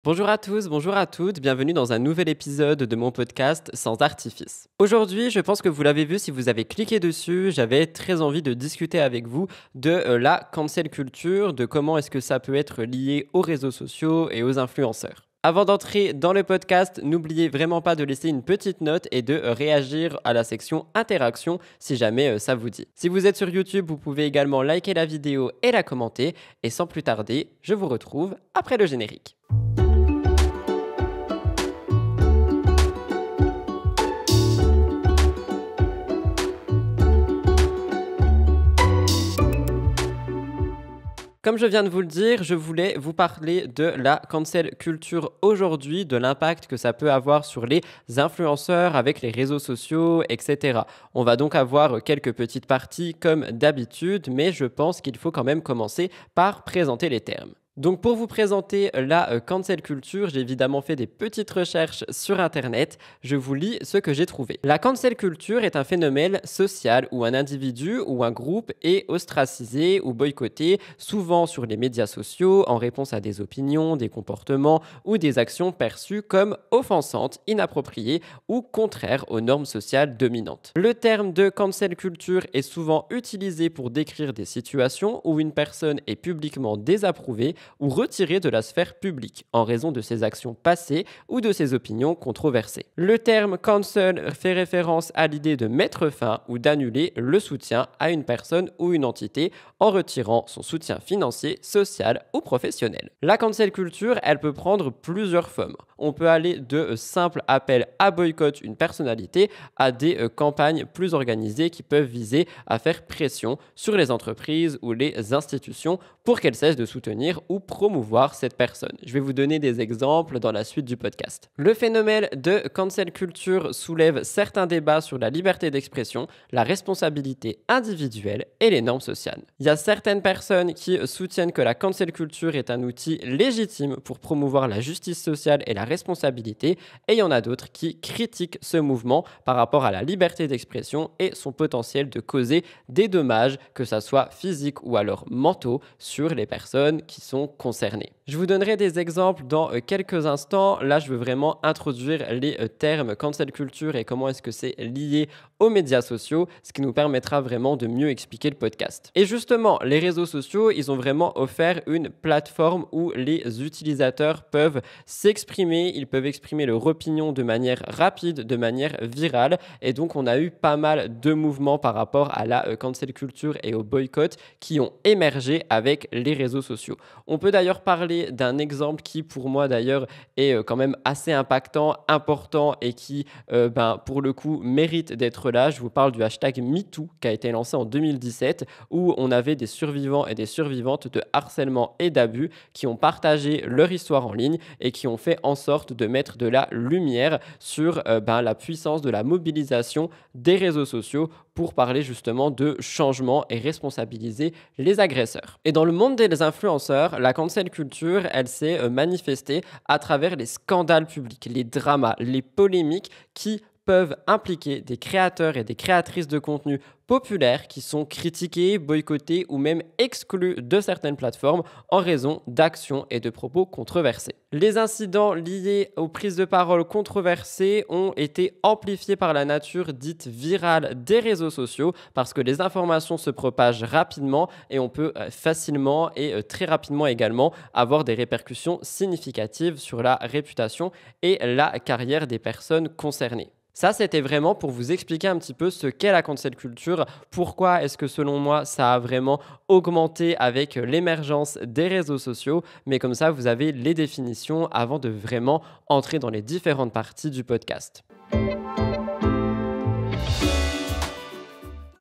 Bonjour à tous, bonjour à toutes, bienvenue dans un nouvel épisode de mon podcast Sans Artifice. Aujourd'hui, je pense que vous l'avez vu si vous avez cliqué dessus, j'avais très envie de discuter avec vous de la cancel culture, de comment est-ce que ça peut être lié aux réseaux sociaux et aux influenceurs. Avant d'entrer dans le podcast, n'oubliez vraiment pas de laisser une petite note et de réagir à la section interaction si jamais ça vous dit. Si vous êtes sur YouTube, vous pouvez également liker la vidéo et la commenter. Et sans plus tarder, je vous retrouve après le générique. Comme je viens de vous le dire, je voulais vous parler de la cancel culture aujourd'hui, de l'impact que ça peut avoir sur les influenceurs avec les réseaux sociaux, etc. On va donc avoir quelques petites parties comme d'habitude, mais je pense qu'il faut quand même commencer par présenter les termes. Donc pour vous présenter la cancel culture, j'ai évidemment fait des petites recherches sur internet. Je vous lis ce que j'ai trouvé. La cancel culture est un phénomène social où un individu ou un groupe est ostracisé ou boycotté, souvent sur les médias sociaux, en réponse à des opinions, des comportements ou des actions perçues comme offensantes, inappropriées ou contraires aux normes sociales dominantes. Le terme de cancel culture est souvent utilisé pour décrire des situations où une personne est publiquement désapprouvée ou retiré de la sphère publique en raison de ses actions passées ou de ses opinions controversées. Le terme cancel fait référence à l'idée de mettre fin ou d'annuler le soutien à une personne ou une entité en retirant son soutien financier, social ou professionnel. La cancel culture, elle peut prendre plusieurs formes. On peut aller de simples appels à boycott une personnalité à des campagnes plus organisées qui peuvent viser à faire pression sur les entreprises ou les institutions pour qu'elles cessent de soutenir ou promouvoir cette personne. Je vais vous donner des exemples dans la suite du podcast. Le phénomène de cancel culture soulève certains débats sur la liberté d'expression, la responsabilité individuelle et les normes sociales. Il y a certaines personnes qui soutiennent que la cancel culture est un outil légitime pour promouvoir la justice sociale et la responsabilité, et il y en a d'autres qui critiquent ce mouvement par rapport à la liberté d'expression et son potentiel de causer des dommages, que ce soit physiques ou alors mentaux, sur les personnes qui sont concernées. Je vous donnerai des exemples dans quelques instants. Là, je veux vraiment introduire les termes cancel culture et comment est-ce que c'est lié aux médias sociaux, ce qui nous permettra vraiment de mieux expliquer le podcast. Et justement, les réseaux sociaux, ils ont vraiment offert une plateforme où les utilisateurs peuvent s'exprimer, ils peuvent exprimer leur opinion de manière rapide, de manière virale, et donc on a eu pas mal de mouvements par rapport à la cancel culture et au boycott qui ont émergé avec les réseaux sociaux. On peut d'ailleurs parler d'un exemple qui pour moi d'ailleurs est quand même assez impactant, important et qui pour le coup mérite d'être là. Je vous parle du hashtag MeToo qui a été lancé en 2017 où on avait des survivants et des survivantes de harcèlement et d'abus qui ont partagé leur histoire en ligne et qui ont fait en sorte de mettre de la lumière sur la puissance de la mobilisation des réseaux sociaux pour parler justement de changement et responsabiliser les agresseurs. Et dans le monde des influenceurs, la cancel culture, elle s'est manifestée à travers les scandales publics, les dramas, les polémiques qui peuvent impliquer des créateurs et des créatrices de contenu populaires qui sont critiqués, boycottés ou même exclus de certaines plateformes en raison d'actions et de propos controversés. Les incidents liés aux prises de parole controversées ont été amplifiés par la nature dite virale des réseaux sociaux parce que les informations se propagent rapidement et on peut facilement et très rapidement également avoir des répercussions significatives sur la réputation et la carrière des personnes concernées. Ça, c'était vraiment pour vous expliquer un petit peu ce qu'est la cancel culture, pourquoi est-ce que selon moi ça a vraiment augmenté avec l'émergence des réseaux sociaux, mais comme ça vous avez les définitions avant de vraiment entrer dans les différentes parties du podcast.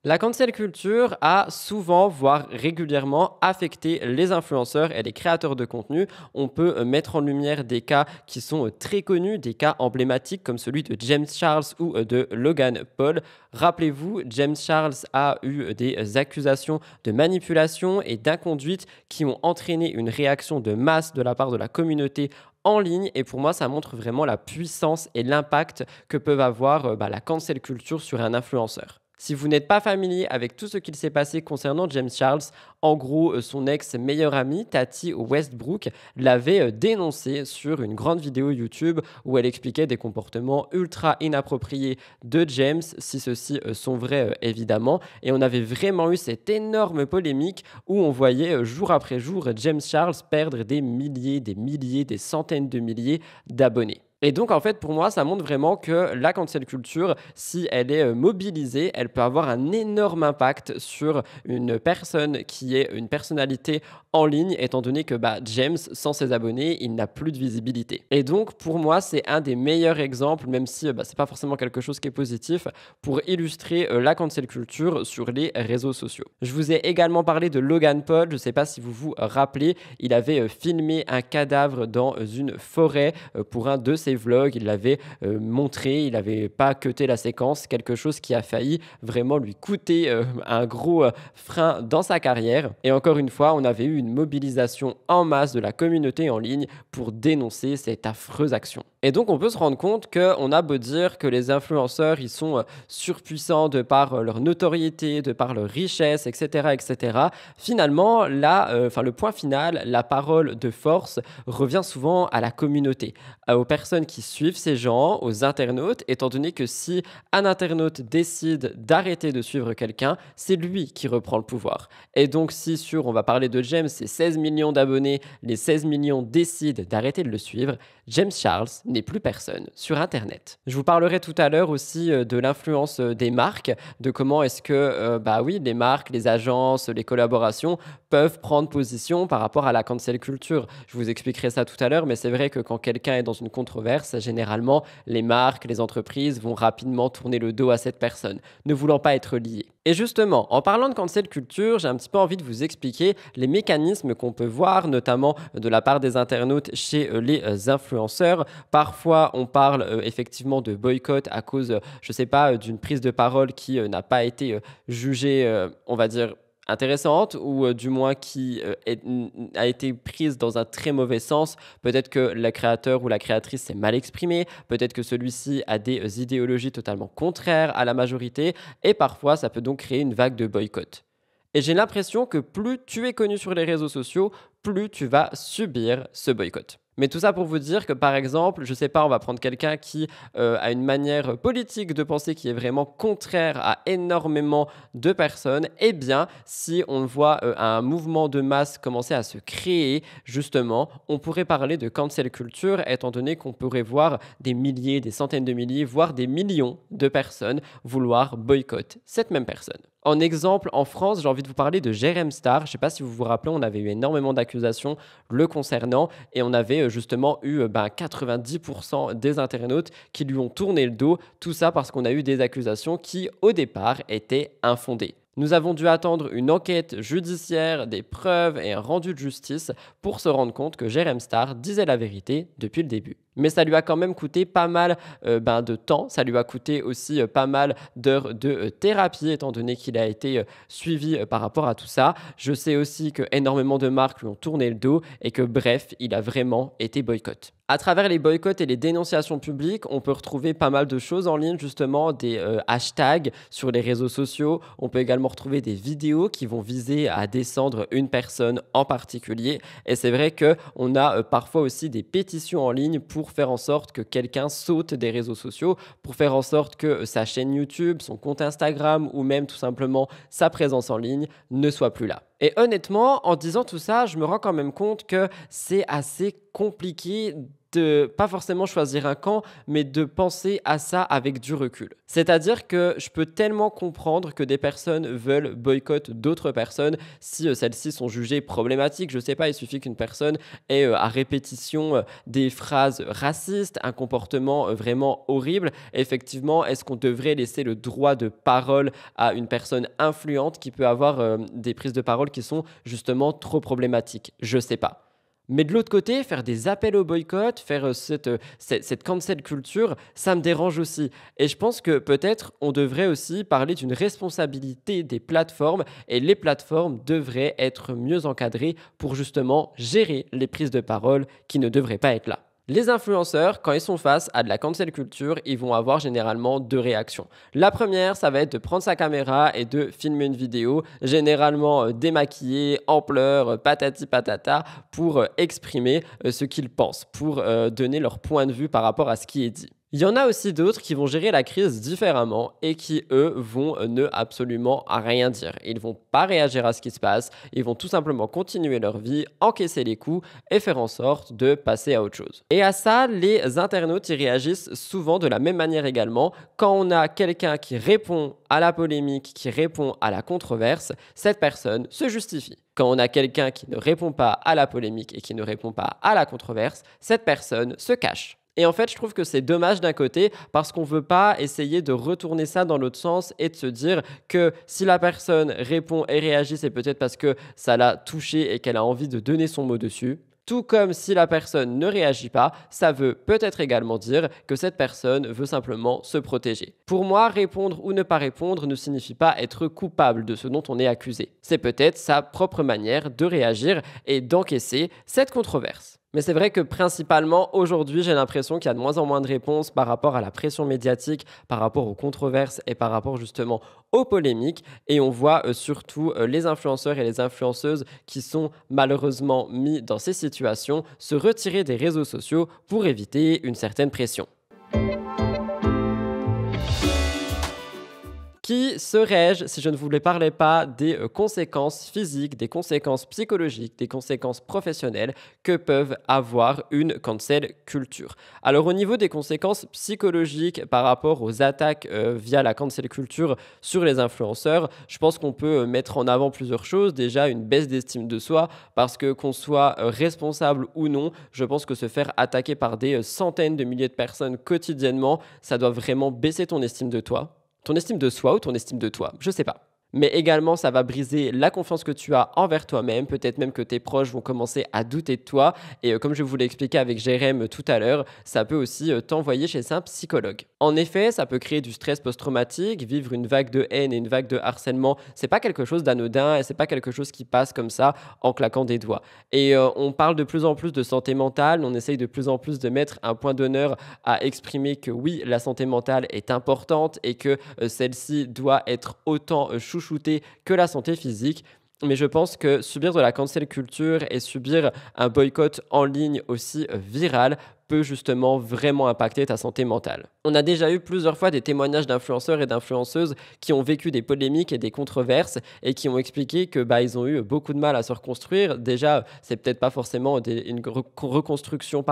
La cancel culture a souvent, voire régulièrement, affecté les influenceurs et les créateurs de contenu. On peut mettre en lumière des cas qui sont très connus, des cas emblématiques comme celui de James Charles ou de Logan Paul. Rappelez-vous, James Charles a eu des accusations de manipulation et d'inconduite qui ont entraîné une réaction de masse de la part de la communauté en ligne, et pour moi ça montre vraiment la puissance et l'impact que peuvent avoir la cancel culture sur un influenceur. Si vous n'êtes pas familier avec tout ce qu'il s'est passé concernant James Charles, en gros, son ex-meilleure amie, Tati Westbrook, l'avait dénoncé sur une grande vidéo YouTube où elle expliquait des comportements ultra inappropriés de James, si ceux-ci sont vrais évidemment. Et on avait vraiment eu cette énorme polémique où on voyait jour après jour James Charles perdre des milliers, des centaines de milliers d'abonnés. Et donc, en fait, pour moi, ça montre vraiment que la cancel culture, si elle est mobilisée, elle peut avoir un énorme impact sur une personne qui est une personnalité en ligne, étant donné que James, sans ses abonnés, il n'a plus de visibilité. Et donc, pour moi, c'est un des meilleurs exemples, même si c'est pas forcément quelque chose qui est positif, pour illustrer la cancel culture sur les réseaux sociaux. Je vous ai également parlé de Logan Paul, je sais pas si vous vous rappelez, il avait filmé un cadavre dans une forêt pour un de ses vlogs, il l'avait montré, il n'avait pas cuté la séquence, quelque chose qui a failli vraiment lui coûter un gros frein dans sa carrière. Et encore une fois, on avait eu une mobilisation en masse de la communauté en ligne pour dénoncer cette affreuse action. Et donc, on peut se rendre compte qu'on a beau dire que les influenceurs, ils sont surpuissants de par leur notoriété, de par leur richesse, etc., etc. Finalement, là, le point final, la parole de force revient souvent à la communauté, aux personnes qui suivent ces gens, aux internautes, étant donné que si un internaute décide d'arrêter de suivre quelqu'un, c'est lui qui reprend le pouvoir. Et donc, si on va parler de James, c'est 16 millions d'abonnés, les 16 millions décident d'arrêter de le suivre, James Charles n'est plus personne sur Internet. Je vous parlerai tout à l'heure aussi de l'influence des marques, de comment est-ce que les marques, les agences, les collaborations peuvent prendre position par rapport à la cancel culture. Je vous expliquerai ça tout à l'heure, mais c'est vrai que quand quelqu'un est dans une controverse, généralement, les marques, les entreprises vont rapidement tourner le dos à cette personne, ne voulant pas être liées. Et justement, en parlant de cancel culture, j'ai un petit peu envie de vous expliquer les mécanismes qu'on peut voir, notamment de la part des internautes chez les influenceurs. Parfois, on parle effectivement de boycott à cause, je sais pas, d'une prise de parole qui n'a pas été jugée, on va dire, intéressante ou du moins qui a été prise dans un très mauvais sens. Peut-être que le créateur ou la créatrice s'est mal exprimé, peut-être que celui-ci a des idéologies totalement contraires à la majorité et parfois ça peut donc créer une vague de boycott. Et j'ai l'impression que plus tu es connu sur les réseaux sociaux, plus tu vas subir ce boycott. Mais tout ça pour vous dire que, par exemple, je sais pas, on va prendre quelqu'un qui a une manière politique de penser qui est vraiment contraire à énormément de personnes. Eh bien, si on voit un mouvement de masse commencer à se créer, justement, on pourrait parler de cancel culture, étant donné qu'on pourrait voir des milliers, des centaines de milliers, voire des millions de personnes vouloir boycotter cette même personne. En exemple, en France, j'ai envie de vous parler de Jérém Star. Je ne sais pas si vous vous rappelez, on avait eu énormément d'accusations le concernant et on avait justement eu 90% des internautes qui lui ont tourné le dos. Tout ça parce qu'on a eu des accusations qui, au départ, étaient infondées. Nous avons dû attendre une enquête judiciaire, des preuves et un rendu de justice pour se rendre compte que Jérém Star disait la vérité depuis le début. Mais ça lui a quand même coûté pas mal de temps, ça lui a coûté aussi pas mal d'heures de thérapie étant donné qu'il a été suivi par rapport à tout ça. Je sais aussi que énormément de marques lui ont tourné le dos et que bref, il a vraiment été boycott. À travers les boycotts et les dénonciations publiques, on peut retrouver pas mal de choses en ligne, justement, des hashtags sur les réseaux sociaux. On peut également retrouver des vidéos qui vont viser à descendre une personne en particulier. Et c'est vrai qu'on a parfois aussi des pétitions en ligne pour faire en sorte que quelqu'un saute des réseaux sociaux, pour faire en sorte que sa chaîne YouTube, son compte Instagram ou même tout simplement sa présence en ligne ne soit plus là. Et honnêtement, en disant tout ça, je me rends quand même compte que c'est assez compliqué de pas forcément choisir un camp, mais de penser à ça avec du recul. C'est-à-dire que je peux tellement comprendre que des personnes veulent boycotter d'autres personnes si celles-ci sont jugées problématiques. Je sais pas, il suffit qu'une personne ait à répétition des phrases racistes, un comportement vraiment horrible. Effectivement, est-ce qu'on devrait laisser le droit de parole à une personne influente qui peut avoir des prises de parole qui sont justement trop problématiques? Je sais pas. Mais de l'autre côté, faire des appels au boycott, faire cette cancel culture, ça me dérange aussi. Et je pense que peut-être on devrait aussi parler d'une responsabilité des plateformes et les plateformes devraient être mieux encadrées pour justement gérer les prises de parole qui ne devraient pas être là. Les influenceurs, quand ils sont face à de la cancel culture, ils vont avoir généralement deux réactions. La première, ça va être de prendre sa caméra et de filmer une vidéo, généralement démaquillée, en pleurs, patati patata, pour exprimer ce qu'ils pensent, pour donner leur point de vue par rapport à ce qui est dit. Il y en a aussi d'autres qui vont gérer la crise différemment et qui, eux, vont ne absolument rien dire. Ils vont pas réagir à ce qui se passe, ils vont tout simplement continuer leur vie, encaisser les coups et faire en sorte de passer à autre chose. Et à ça, les internautes y réagissent souvent de la même manière également. Quand on a quelqu'un qui répond à la polémique, qui répond à la controverse, cette personne se justifie. Quand on a quelqu'un qui ne répond pas à la polémique et qui ne répond pas à la controverse, cette personne se cache. Et en fait, je trouve que c'est dommage d'un côté parce qu'on ne veut pas essayer de retourner ça dans l'autre sens et de se dire que si la personne répond et réagit, c'est peut-être parce que ça l'a touché et qu'elle a envie de donner son mot dessus. Tout comme si la personne ne réagit pas, ça veut peut-être également dire que cette personne veut simplement se protéger. Pour moi, répondre ou ne pas répondre ne signifie pas être coupable de ce dont on est accusé. C'est peut-être sa propre manière de réagir et d'encaisser cette controverse. Mais c'est vrai que principalement aujourd'hui, j'ai l'impression qu'il y a de moins en moins de réponses par rapport à la pression médiatique, par rapport aux controverses et par rapport justement aux polémiques. Et on voit surtout les influenceurs et les influenceuses qui sont malheureusement mis dans ces situations se retirer des réseaux sociaux pour éviter une certaine pression. Qui serais-je si je ne vous parlais pas des conséquences physiques, des conséquences psychologiques, des conséquences professionnelles que peuvent avoir une cancel culture? Alors au niveau des conséquences psychologiques par rapport aux attaques via la cancel culture sur les influenceurs, je pense qu'on peut mettre en avant plusieurs choses. Déjà une baisse d'estime de soi parce que qu'on soit responsable ou non, je pense que se faire attaquer par des centaines de milliers de personnes quotidiennement, ça doit vraiment baisser ton estime de toi. Ton estime de soi ou ton estime de toi, je sais pas. Mais également, ça va briser la confiance que tu as envers toi-même. Peut-être même que tes proches vont commencer à douter de toi. Et comme je vous l'ai expliqué avec Jérém tout à l'heure, ça peut aussi t'envoyer chez un psychologue. En effet, ça peut créer du stress post-traumatique. Vivre une vague de haine et une vague de harcèlement, c'est pas quelque chose d'anodin et c'est pas quelque chose qui passe comme ça en claquant des doigts. Et on parle de plus en plus de santé mentale. On essaye de plus en plus de mettre un point d'honneur à exprimer que oui, la santé mentale est importante et que celle-ci doit être autant chouchoutée que la santé physique. Mais je pense que subir de la cancel culture et subir un boycott en ligne aussi viral peut justement vraiment impacter ta santé mentale. On a déjà eu plusieurs fois des témoignages d'influenceurs et d'influenceuses qui ont vécu des polémiques et des controverses et qui ont expliqué que ils ont eu beaucoup de mal à se reconstruire. Déjà, c'est peut-être pas forcément une reconstruction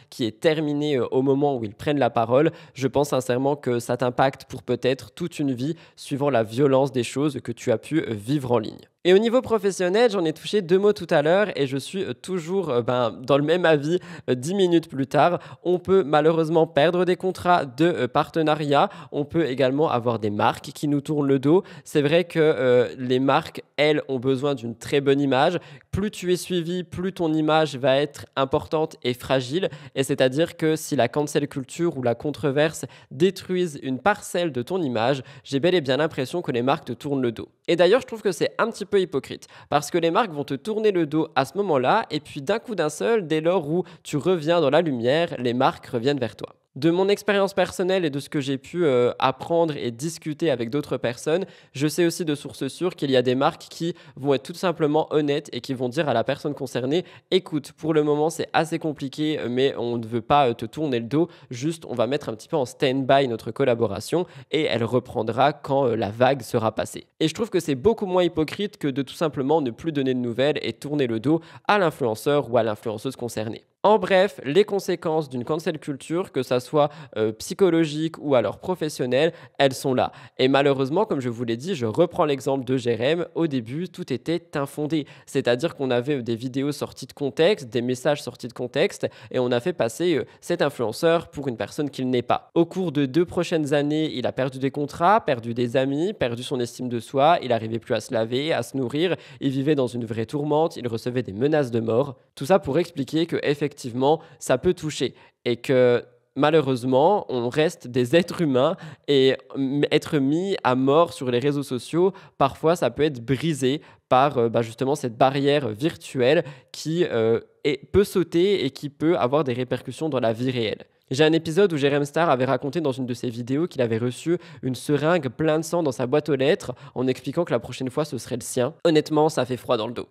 qui est terminée au moment où ils prennent la parole. Je pense sincèrement que ça t'impacte pour peut-être toute une vie suivant la violence des choses que tu as pu vivre en ligne. Et au niveau professionnel, j'en ai touché deux mots tout à l'heure et je suis toujours dans le même avis 10 minutes plus tard. On peut malheureusement perdre des contrats de partenariat. On peut également avoir des marques qui nous tournent le dos. C'est vrai que les marques, elles, ont besoin d'une très bonne image. Plus tu es suivi, plus ton image va être importante et fragile. Et c'est-à-dire que si la cancel culture ou la controverse détruisent une parcelle de ton image, j'ai bel et bien l'impression que les marques te tournent le dos. Et d'ailleurs, je trouve que c'est un petit peu hypocrite parce que les marques vont te tourner le dos à ce moment-là et puis d'un coup d'un seul, dès lors où tu reviens dans la lumière, les marques reviennent vers toi. De mon expérience personnelle et de ce que j'ai pu apprendre et discuter avec d'autres personnes, je sais aussi de sources sûres qu'il y a des marques qui vont être tout simplement honnêtes et qui vont dire à la personne concernée: écoute, pour le moment c'est assez compliqué, mais on ne veut pas te tourner le dos, juste on va mettre un petit peu en stand-by notre collaboration et elle reprendra quand la vague sera passée. Et je trouve que c'est beaucoup moins hypocrite que de tout simplement ne plus donner de nouvelles et tourner le dos à l'influenceur ou à l'influenceuse concernée. En bref, les conséquences d'une cancel culture, que ça soit psychologique ou alors professionnelle, elles sont là. Et malheureusement, comme je vous l'ai dit, je reprends l'exemple de Jérém. Au début, tout était infondé. C'est-à-dire qu'on avait des vidéos sorties de contexte, des messages sortis de contexte, et on a fait passer cet influenceur pour une personne qu'il n'est pas. Au cours de 2 prochaines années, il a perdu des contrats, perdu des amis, perdu son estime de soi, il n'arrivait plus à se laver, à se nourrir, il vivait dans une vraie tourmente, il recevait des menaces de mort. Tout ça pour expliquer que effectivement, ça peut toucher et que malheureusement, on reste des êtres humains et être mis à mort sur les réseaux sociaux, parfois ça peut être brisé par justement cette barrière virtuelle qui peut sauter et qui peut avoir des répercussions dans la vie réelle. J'ai un épisode où Jérém Star avait raconté dans une de ses vidéos qu'il avait reçu une seringue pleine de sang dans sa boîte aux lettres en expliquant que la prochaine fois ce serait le sien. Honnêtement, ça fait froid dans le dos.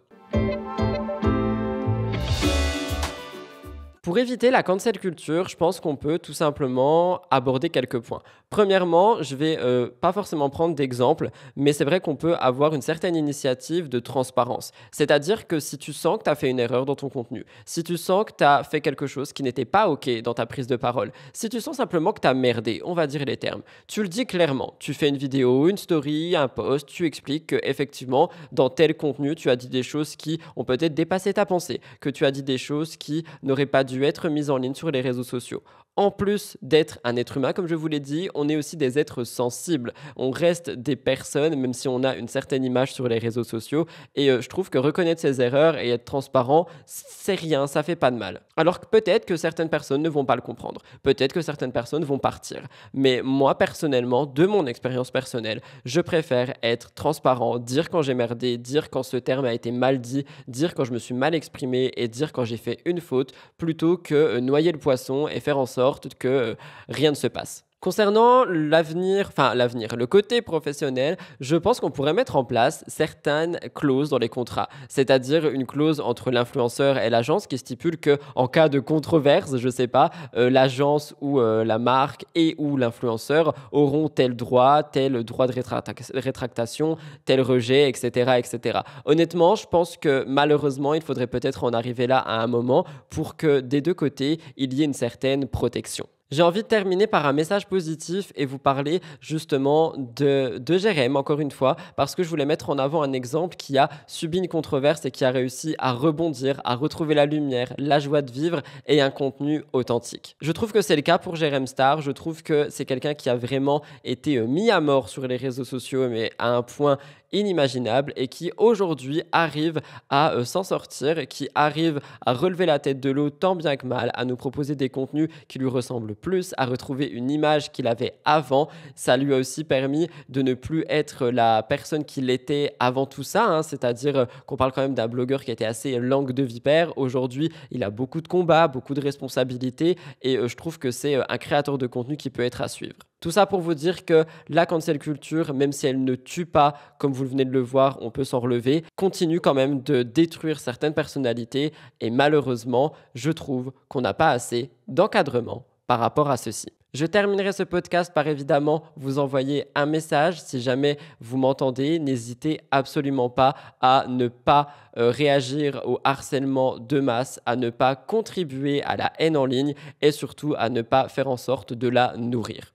Pour éviter la cancel culture, je pense qu'on peut tout simplement aborder quelques points. Premièrement, je vais pas forcément prendre d'exemple, mais c'est vrai qu'on peut avoir une certaine initiative de transparence. C'est-à-dire que si tu sens que tu as fait une erreur dans ton contenu, si tu sens que tu as fait quelque chose qui n'était pas OK dans ta prise de parole, si tu sens simplement que tu as merdé, on va dire les termes, tu le dis clairement. Tu fais une vidéo, une story, un post, tu expliques qu'effectivement, dans tel contenu, tu as dit des choses qui ont peut-être dépassé ta pensée, que tu as dit des choses qui n'auraient pas dû être mises en ligne sur les réseaux sociaux. En plus d'être un être humain, comme je vous l'ai dit, on est aussi des êtres sensibles. On reste des personnes, même si on a une certaine image sur les réseaux sociaux. Et je trouve que reconnaître ses erreurs et être transparent, c'est rien, ça fait pas de mal. Alors que peut-être que certaines personnes ne vont pas le comprendre. Peut-être que certaines personnes vont partir. Mais moi, personnellement, de mon expérience personnelle, je préfère être transparent, dire quand j'ai merdé, dire quand ce terme a été mal dit, dire quand je me suis mal exprimé et dire quand j'ai fait une faute, plutôt que noyer le poisson et faire en sorte que rien ne se passe. Concernant le côté professionnel, je pense qu'on pourrait mettre en place certaines clauses dans les contrats, c'est-à-dire une clause entre l'influenceur et l'agence qui stipule que en cas de controverse, je sais pas, l'agence ou la marque et ou l'influenceur auront tel droit de rétractation, tel rejet, etc., etc. Honnêtement, je pense que malheureusement, il faudrait peut-être en arriver là à un moment pour que des deux côtés, il y ait une certaine protection. J'ai envie de terminer par un message positif et vous parler justement de Jérém, encore une fois, parce que je voulais mettre en avant un exemple qui a subi une controverse et qui a réussi à rebondir, à retrouver la lumière, la joie de vivre et un contenu authentique. Je trouve que c'est le cas pour Jérém Star. Je trouve que c'est quelqu'un qui a vraiment été mis à mort sur les réseaux sociaux, mais à un point inimaginable et qui aujourd'hui arrive à s'en sortir, qui arrive à relever la tête de l'eau tant bien que mal, à nous proposer des contenus qui lui ressemblent plus, à retrouver une image qu'il avait avant. Ça lui a aussi permis de ne plus être la personne qu'il était avant tout ça, hein, c'est-à-dire qu'on parle quand même d'un blogueur qui était assez langue de vipère. Aujourd'hui, il a beaucoup de combats, beaucoup de responsabilités et je trouve que c'est un créateur de contenu qui peut être à suivre. Tout ça pour vous dire que la cancel culture, même si elle ne tue pas, comme vous venez de le voir, on peut s'en relever, continue quand même de détruire certaines personnalités et malheureusement, je trouve qu'on n'a pas assez d'encadrement par rapport à ceci. Je terminerai ce podcast par évidemment vous envoyer un message. Si jamais vous m'entendez, n'hésitez absolument pas à ne pas réagir au harcèlement de masse, à ne pas contribuer à la haine en ligne et surtout à ne pas faire en sorte de la nourrir.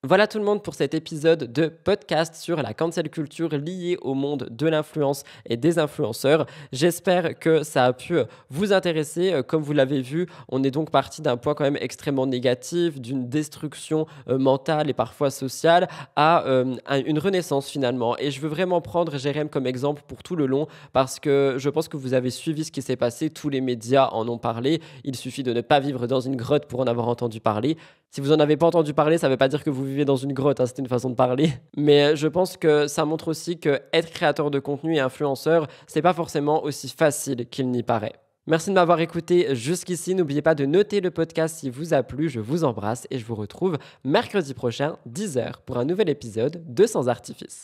Voilà tout le monde pour cet épisode de podcast sur la cancel culture liée au monde de l'influence et des influenceurs. J'espère que ça a pu vous intéresser. Comme vous l'avez vu, on est donc parti d'un point quand même extrêmement négatif, d'une destruction mentale et parfois sociale à une renaissance finalement. Et je veux vraiment prendre Jérém comme exemple pour tout le long parce que je pense que vous avez suivi ce qui s'est passé. Tous les médias en ont parlé. Il suffit de ne pas vivre dans une grotte pour en avoir entendu parler. Si vous n'en avez pas entendu parler, ça ne veut pas dire que vous vivez dans une grotte, hein, c'était une façon de parler. Mais je pense que ça montre aussi que être créateur de contenu et influenceur, c'est pas forcément aussi facile qu'il n'y paraît. Merci de m'avoir écouté jusqu'ici. N'oubliez pas de noter le podcast si vous a plu. Je vous embrasse et je vous retrouve mercredi prochain, 10h, pour un nouvel épisode de Sans Artifice.